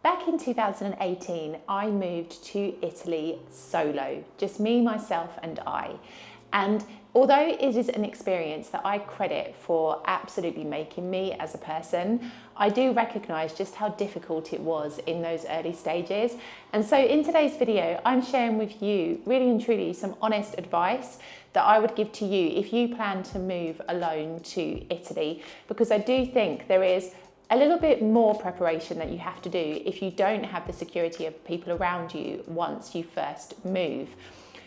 Back in 2018, I moved to Italy solo, just me, myself, and I. And although it is an experience that I credit for absolutely making me as a person, I do recognise just how difficult it was in those early stages. And so in today's video, I'm sharing with you really and truly some honest advice that I would give to you if you plan to move alone to Italy, because I do think there is a little bit more preparation that you have to do if you don't have the security of people around you once you first move.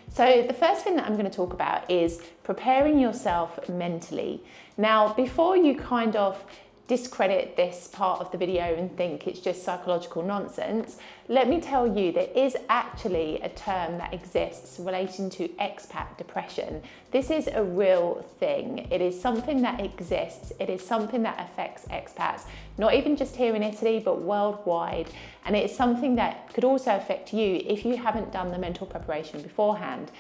So the first thing that I'm going to talk about is preparing yourself mentally. Now, before you kind of discredit this part of the video and think it's just psychological nonsense, let me tell you there is actually a term that exists relating to expat depression. This is a real thing. It is something that exists. It is something that affects expats, not even just here in Italy, but worldwide. And it is something that could also affect you if you haven't done the mental preparation beforehand.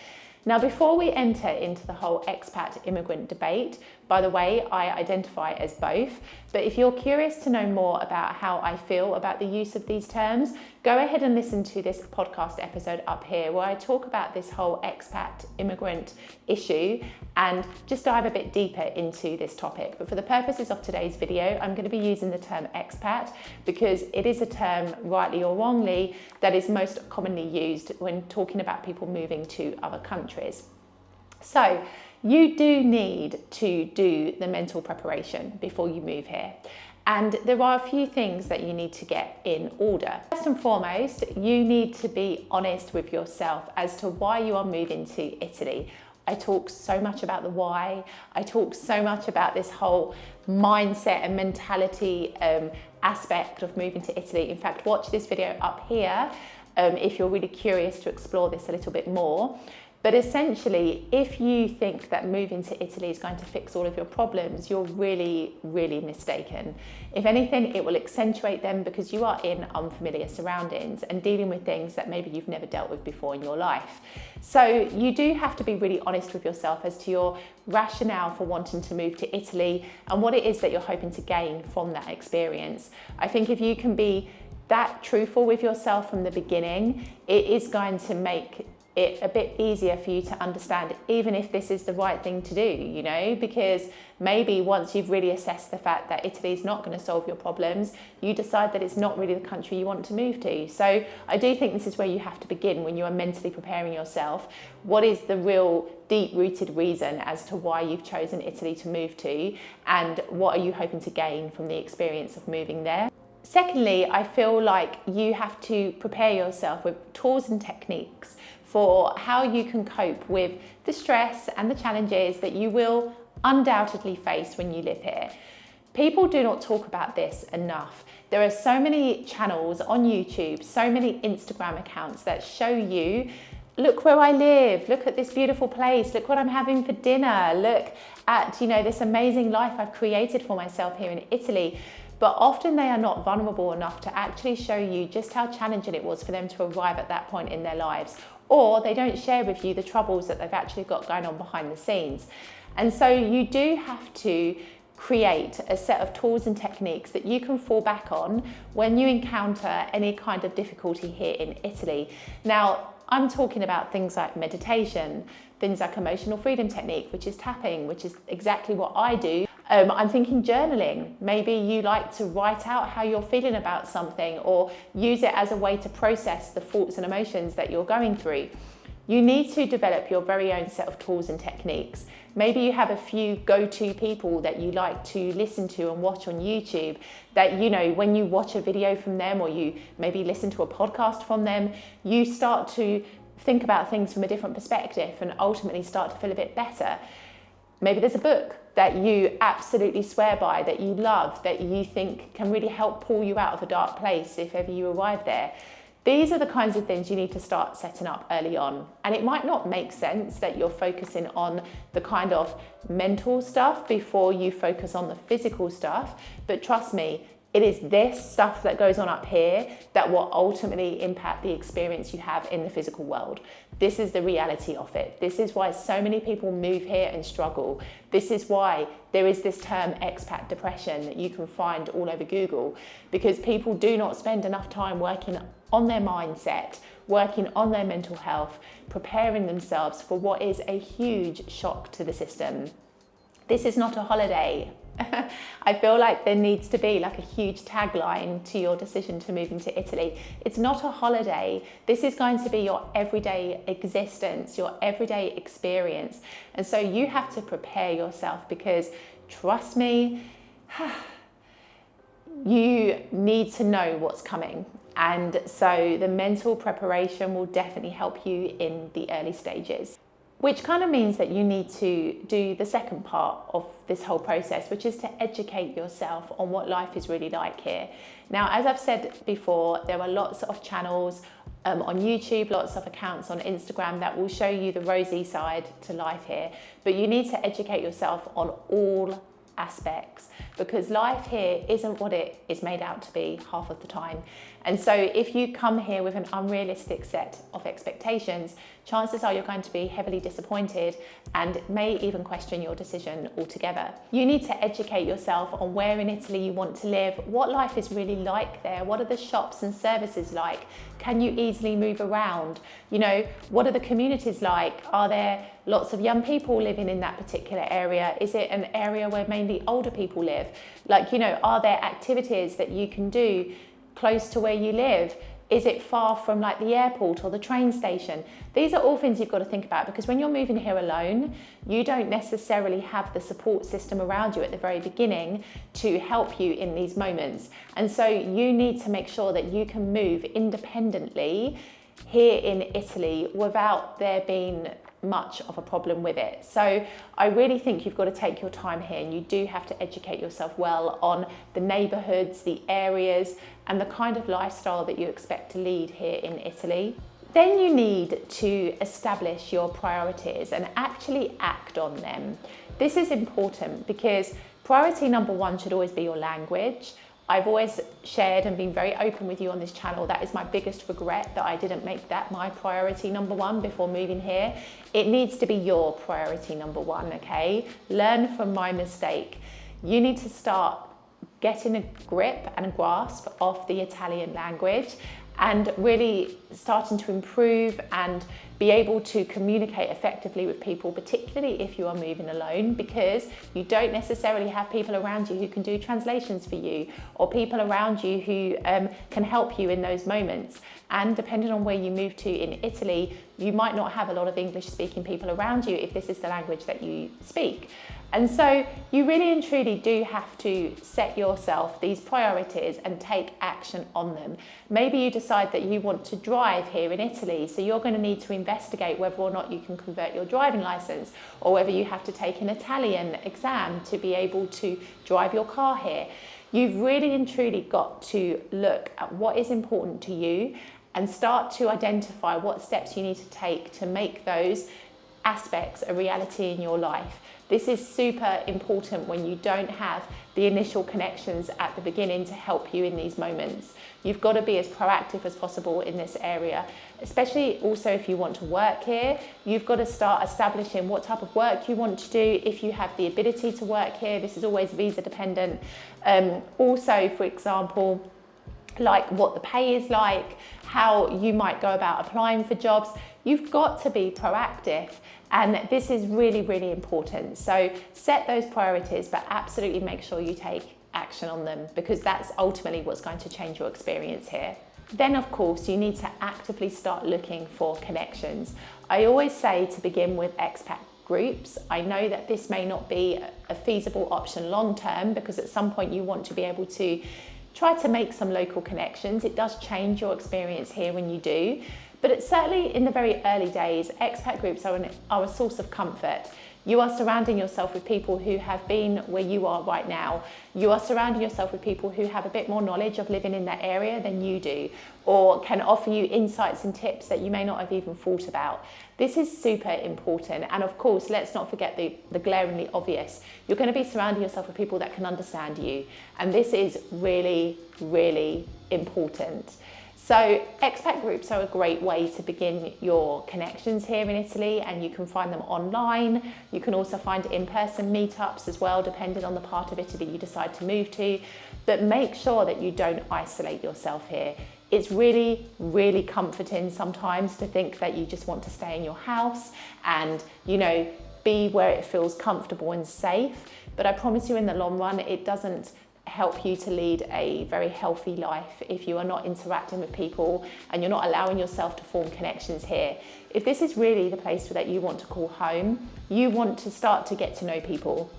Now, before we enter into the whole expat immigrant debate, by the way, I identify as both, but if you're curious to know more about how I feel about the use of these terms, go ahead and listen to this podcast episode up here where I talk about this whole expat immigrant issue and just dive a bit deeper into this topic. But for the purposes of today's video, I'm going to be using the term expat because it is a term, rightly or wrongly, that is most commonly used when talking about people moving to other countries. So you do need to do the mental preparation before you move here. And there are a few things that you need to get in order. First and foremost, you need to be honest with yourself as to why you are moving to Italy. I talk so much about the why. I talk so much about this whole mindset and mentality aspect of moving to Italy. In fact, watch this video up here if you're really curious to explore this a little bit more. But essentially, if you think that moving to Italy is going to fix all of your problems, you're really, really mistaken. If anything, it will accentuate them because you are in unfamiliar surroundings and dealing with things that maybe you've never dealt with before in your life. So you do have to be really honest with yourself as to your rationale for wanting to move to Italy and what it is that you're hoping to gain from that experience. I think if you can be that truthful with yourself from the beginning, it is going to make it a bit easier for you to understand, even if this is the right thing to do, you know, because maybe once you've really assessed the fact that Italy is not going to solve your problems, you decide that it's not really the country you want to move to. So I do think this is where you have to begin when you are mentally preparing yourself. What is the real deep-rooted reason as to why you've chosen Italy to move to, and what are you hoping to gain from the experience of moving there? Secondly, I feel like you have to prepare yourself with tools and techniques for how you can cope with the stress and the challenges that you will undoubtedly face when you live here. People do not talk about this enough. There are so many channels on YouTube, so many Instagram accounts that show you, look where I live, look at this beautiful place, look what I'm having for dinner, look at, you know, this amazing life I've created for myself here in Italy. But often they are not vulnerable enough to actually show you just how challenging it was for them to arrive at that point in their lives. Or they don't share with you the troubles that they've actually got going on behind the scenes. And so you do have to create a set of tools and techniques that you can fall back on when you encounter any kind of difficulty here in Italy. Now, I'm talking about things like meditation, things like emotional freedom technique, which is tapping, which is exactly what I do. I'm thinking journaling. Maybe you like to write out how you're feeling about something or use it as a way to process the thoughts and emotions that you're going through. You need to develop your very own set of tools and techniques. Maybe you have a few go-to people that you like to listen to and watch on YouTube that, you know, when you watch a video from them or you maybe listen to a podcast from them, you start to think about things from a different perspective and ultimately start to feel a bit better. Maybe there's a book that you absolutely swear by, that you love, that you think can really help pull you out of a dark place if ever you arrive there. These are the kinds of things you need to start setting up early on. And it might not make sense that you're focusing on the kind of mental stuff before you focus on the physical stuff, but trust me, It is this stuff that goes on up here that will ultimately impact the experience you have in the physical world. This is the reality of it. This is why so many people move here and struggle. This is why there is this term expat depression that you can find all over Google, because people do not spend enough time working on their mindset, working on their mental health, preparing themselves for what is a huge shock to the system. This is not a holiday. I feel like there needs to be like a huge tagline to your decision to move into Italy. It's not a holiday. This is going to be your everyday existence, your everyday experience. And so you have to prepare yourself, because trust me, you need to know what's coming. And so the mental preparation will definitely help you in the early stages. Which kind of means that you need to do the second part of this whole process, which is to educate yourself on what life is really like here. Now, as I've said before, there are lots of channels on YouTube, lots of accounts on Instagram that will show you the rosy side to life here, but you need to educate yourself on all aspects, because life here isn't what it is made out to be half of the time. And so if you come here with an unrealistic set of expectations, chances are you're going to be heavily disappointed and may even question your decision altogether. You need to educate yourself on where in Italy you want to live, what life is really like there, what are the shops and services like, can you easily move around, you know, what are the communities like, are there lots of young people living in that particular area, is it an area where mainly older people live, like, you know, are there activities that you can do close to where you live? Is it far from like the airport or the train station? These are all things you've got to think about, because when you're moving here alone, you don't necessarily have the support system around you at the very beginning to help you in these moments. And so you need to make sure that you can move independently here in Italy without there being much of a problem with it. So I really think you've got to take your time here, and you do have to educate yourself well on the neighborhoods, the areas, and the kind of lifestyle that you expect to lead here in Italy. Then you need to establish your priorities and actually act on them. This is important because priority number one should always be your language. I've always shared and been very open with you on this channel. That is my biggest regret, that I didn't make that my priority number one before moving here. It needs to be your priority number one, okay? Learn from my mistake. You need to start getting a grip and a grasp of the Italian language and really starting to improve and be able to communicate effectively with people, particularly if you are moving alone, because you don't necessarily have people around you who can do translations for you, or people around you who can help you in those moments. And depending on where you move to in Italy, you might not have a lot of English speaking people around you if this is the language that you speak. And so you really and truly do have to set yourself these priorities and take action on them. Maybe you decide that you want to drive here in Italy, so you're going to need to investigate whether or not you can convert your driving license, or whether you have to take an Italian exam to be able to drive your car here. You've really and truly got to look at what is important to you and start to identify what steps you need to take to make those aspects a reality in your life. This is super important when you don't have the initial connections at the beginning to help you in these moments. You've got to be as proactive as possible in this area, especially also if you want to work here. You've got to start establishing what type of work you want to do. If you have the ability to work here, this is always visa dependent. Also, for example, like what the pay is like, how you might go about applying for jobs. You've got to be proactive, and this is really, really important. So set those priorities, but absolutely make sure you take action on them, because that's ultimately what's going to change your experience here. Then, of course, you need to actively start looking for connections. I always say to begin with expat groups. I know that this may not be a feasible option long term, because at some point you want to be able to try to make some local connections. It does change your experience here when you do, but it's certainly in the very early days, expat groups are a source of comfort. You are surrounding yourself with people who have been where you are right now. You are surrounding yourself with people who have a bit more knowledge of living in that area than you do, or can offer you insights and tips that you may not have even thought about. This is super important. And of course, let's not forget the glaringly obvious. You're going to be surrounding yourself with people that can understand you. And this is really, really important. So expat groups are a great way to begin your connections here in Italy, and you can find them online. You can also find in-person meetups as well, depending on the part of Italy you decide to move to. But make sure that you don't isolate yourself here. It's really, really comforting sometimes to think that you just want to stay in your house and, you know, be where it feels comfortable and safe. But I promise you, in the long run, it doesn't help you to lead a very healthy life if you are not interacting with people and you're not allowing yourself to form connections here. If this is really the place that you want to call home, you want to start to get to know people.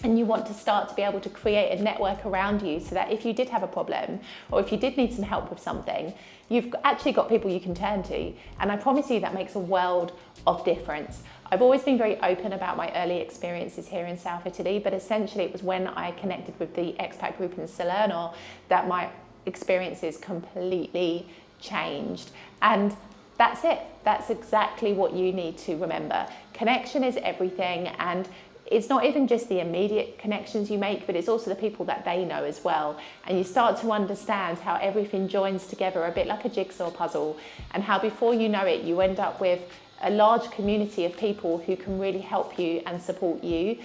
And you want to start to be able to create a network around you so that if you did have a problem or if you did need some help with something, you've actually got people you can turn to. And I promise you that makes a world of difference. I've always been very open about my early experiences here in South Italy, but essentially it was when I connected with the expat group in Salerno that my experiences completely changed. And that's it. That's exactly what you need to remember. Connection is everything, and it's not even just the immediate connections you make, but it's also the people that they know as well. And you start to understand how everything joins together a bit like a jigsaw puzzle, and how before you know it, you end up with a large community of people who can really help you and support you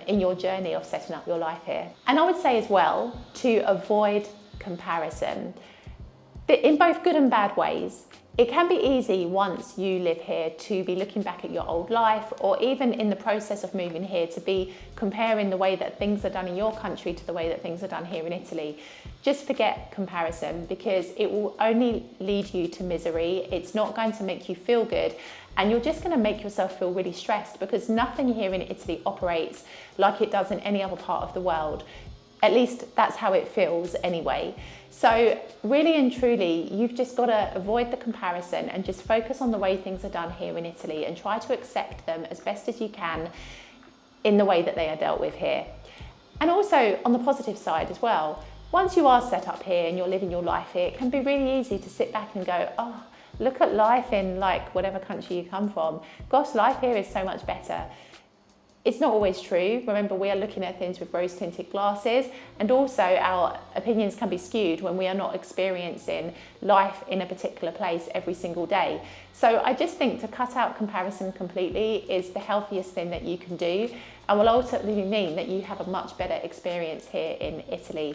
in your journey of setting up your life here. And I would say as well to avoid comparison, in both good and bad ways. It can be easy once you live here to be looking back at your old life, or even in the process of moving here to be comparing the way that things are done in your country to the way that things are done here in Italy. Just forget comparison, because it will only lead you to misery. It's not going to make you feel good, and you're just going to make yourself feel really stressed, because nothing here in Italy operates like it does in any other part of the world. At least that's how it feels anyway. So really and truly, you've just got to avoid the comparison and just focus on the way things are done here in Italy, and try to accept them as best as you can in the way that they are dealt with here. And also on the positive side as well, once you are set up here and you're living your life here, it can be really easy to sit back and go, oh, look at life in like whatever country you come from. Gosh, life here is so much better. It's not always true. Remember, we are looking at things with rose-tinted glasses, and also our opinions can be skewed when we are not experiencing life in a particular place every single day. So I just think to cut out comparison completely is the healthiest thing that you can do, and will ultimately mean that you have a much better experience here in Italy.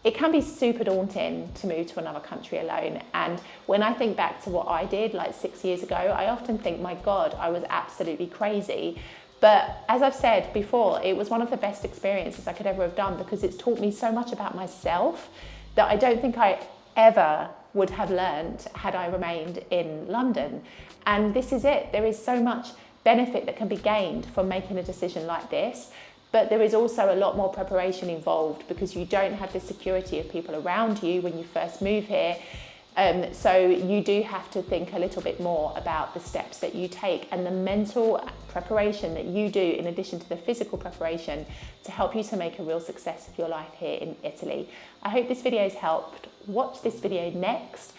It can be super daunting to move to another country alone, and when I think back to what I did like 6 years ago, I often think, my God, I was absolutely crazy. But as I've said before, it was one of the best experiences I could ever have done, because it's taught me so much about myself that I don't think I ever would have learned had I remained in London. And this is it. There is so much benefit that can be gained from making a decision like this, but there is also a lot more preparation involved, because you don't have the security of people around you when you first move here. So you do have to think a little bit more about the steps that you take and the mental preparation that you do in addition to the physical preparation to help you to make a real success of your life here in Italy. I hope this video has helped. Watch this video next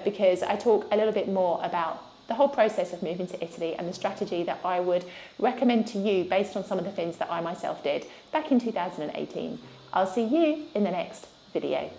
because I talk a little bit more about the whole process of moving to Italy and the strategy that I would recommend to you based on some of the things that I myself did back in 2018. I'll see you in the next video.